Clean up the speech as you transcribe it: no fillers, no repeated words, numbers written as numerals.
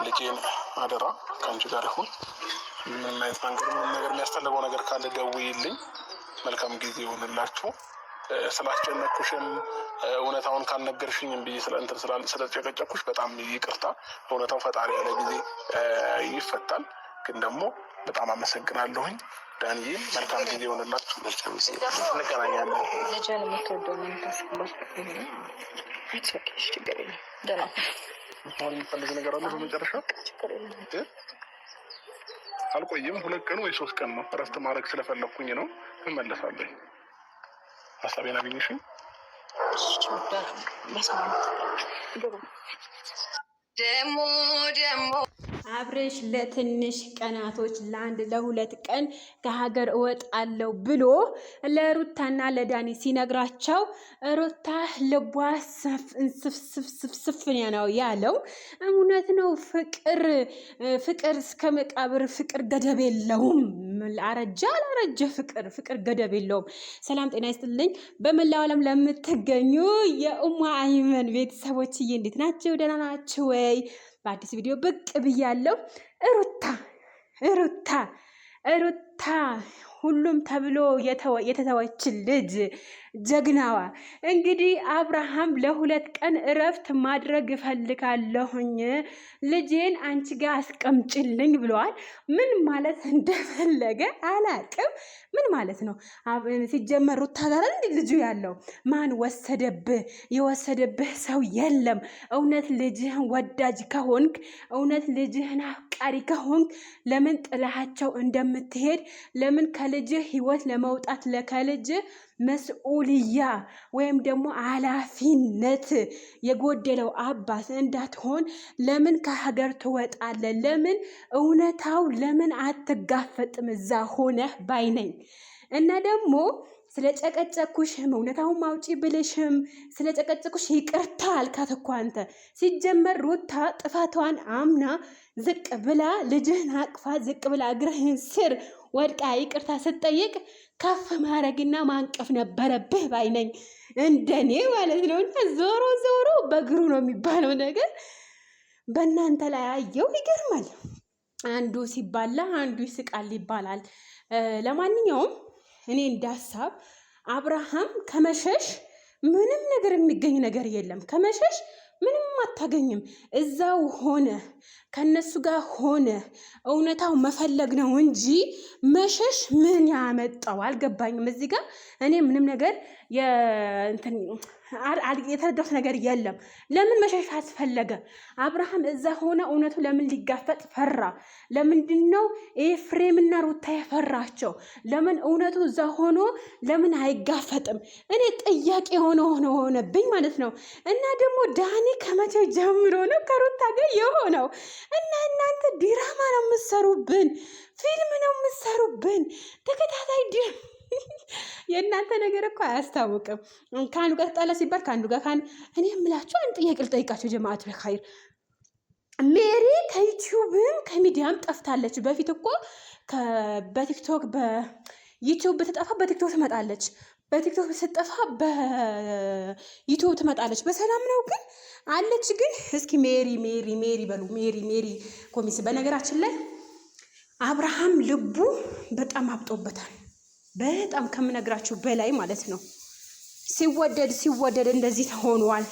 ልጄን አደራ ከአንቺ ጋር ይሁን። ምንም አይነት ነገር የሚያስፈልገው ነገር ካለ ደውይልኝ። መልካም ጊዜ ይሆንላችሁ። ስላስጨነቅኩሽም እውነታውን ካልነገርሽኝም ብዬ ስለጨቀጨኩሽ በጣም ይቅርታ። እውነታው ፈጣሪ ያለ ጊዜ ይፈታል። ግን ደግሞ በጣም አመሰግናለሁኝ። ዳንዬ መልካም ጊዜ ይሆንላችሁ። እንገናኛለን። ልጄን የምትወደው ምን ታስባለህ? ችግር የለም። ደህና አሁን የምትፈልግ ነገር አለ? በመጨረሻ አልቆይም። 2 ቀን ወይ 3 ቀን ነው እረፍት ማድረግ ስለፈለኩኝ ነው። እመለሳለሁ። ሀሳቤን አገኘሽኝ? ደሞ አብርሽ ለትንሽ ቀናቶች ለ1-2 ቀን ከሀገር እወጣለሁ ብሎ ለሩታና ለዳኒ ሲነግራቸው ሩታ ልቧ ስፍስፍስፍስፍ ነው ያለው። እውነት ነው። ፍቅር እስከ መቃብር፣ ፍቅር ገደብ የለውም። አረጀ አላረጀ ፍቅር ገደብ የለውም። ሰላም ጤና ይስጥልኝ። በመላው ዓለም ለምትገኙ የኡማ አይመን ቤተሰቦችዬ እንዴት ናችሁ? ደህና ናችሁ ወይ? በአዲስ ቪዲዮ ብቅ ብያለሁ። ሩታ ሁሉም ተብሎ የተተወች ልጅ ጀግናዋ እንግዲህ አብርሃም ለ2 ቀን እረፍት ማድረግ እፈልጋለሁኝ፣ ልጄን አንቺ ጋር አስቀምጭልኝ ብለዋል። ምን ማለት እንደፈለገ አላቅም። ምን ማለት ነው? ሲጀመር ሩታ ጋር ልጁ ያለው ማን ወሰደብህ? የወሰደብህ ሰው የለም። እውነት ልጅህን ወዳጅ ከሆንክ፣ እውነት ልጅህን አፍቃሪ ከሆንክ ለምን ጥላሃቸው እንደምትሄድ፣ ለምን ከልጅህ ህይወት ለመውጣት ከልጅህ መስኡልያ ወይም ደግሞ ኃላፊነት የጎደለው አባት እንዳትሆን ለምን ከሀገር ትወጣለህ? ለምን እውነታው ለምን አትጋፈጥም? እዛ ሆነህ ባይነኝ እና ደግሞ ስለጨቀጨኩሽም እውነታውን ማውጪ ብልሽም ስለጨቀጨኩሽ ይቅርታ አልካት እኮ አንተ። ሲጀመር ሩታ ጥፋቷን አምና ዝቅ ብላ ልጅህን አቅፋ ዝቅ ብላ እግርህን ስር ወድቃ ይቅርታ ስትጠይቅ ከፍ ማድረግና ማንቀፍ ነበረብህ ባይነኝ፣ እንደኔ ማለት ነው። እና ዞሮ በእግሩ ነው የሚባለው ነገር በእናንተ ላይ አየው። ይገርማል። አንዱ ሲባላ አንዱ ይስቃል ይባላል። ለማንኛውም እኔ እንዳሳብ አብርሃም ከመሸሽ ምንም ነገር የሚገኝ ነገር የለም። ከመሸሽ ምንም አታገኝም። እዛው ሆነ ከነሱ ጋር ሆነ እውነታው መፈለግ ነው እንጂ መሸሽ ምን ያመጣው አልገባኝም። እዚህ ጋር እኔ ምንም ነገር የተረዳሁት ነገር የለም። ለምን መሸሽ አስፈለገ? አብርሃም እዛ ሆነ እውነቱ ለምን ሊጋፈጥ ፈራ? ለምንድን ነው ኤፍሬምና ሩታ የፈራቸው? ለምን እውነቱ እዛ ሆኖ ለምን አይጋፈጥም? እኔ ጥያቄ ሆነብኝ ማለት ነው። እና ደግሞ ዳኒ ከመቼ ጀምሮ ነው ከሩታ ጋር የሆነው? እና እናንተ ዲራማ ነው የምትሰሩብን፣ ፊልም ነው የምትሰሩብን፣ ተከታታይ የእናንተ ነገር እኮ አያስታውቅም። ከአንዱ ጋር ተጣላ ሲባል ከአንዱ ጋር እኔ የምላችሁ አንድ ጥያቄ ልጠይቃችሁ ጀማዓት በኸይር። ሜሪ ከዩቲዩብም ከሚዲያም ጠፍታለች። በፊት እኮ በቲክቶክ በዩቲዩብ ብትጠፋ በቲክቶክ ትመጣለች፣ በቲክቶክ ስትጠፋ በዩቲዩብ ትመጣለች። በሰላም ነው ግን አለች። ግን እስኪ ሜሪ በሉ። ሜሪ ኮሚስ። በነገራችን ላይ አብርሃም ልቡ በጣም አብጦበታል። በጣም ከምነግራችሁ በላይ ማለት ነው። ሲወደድ እንደዚህ ተሆኗል።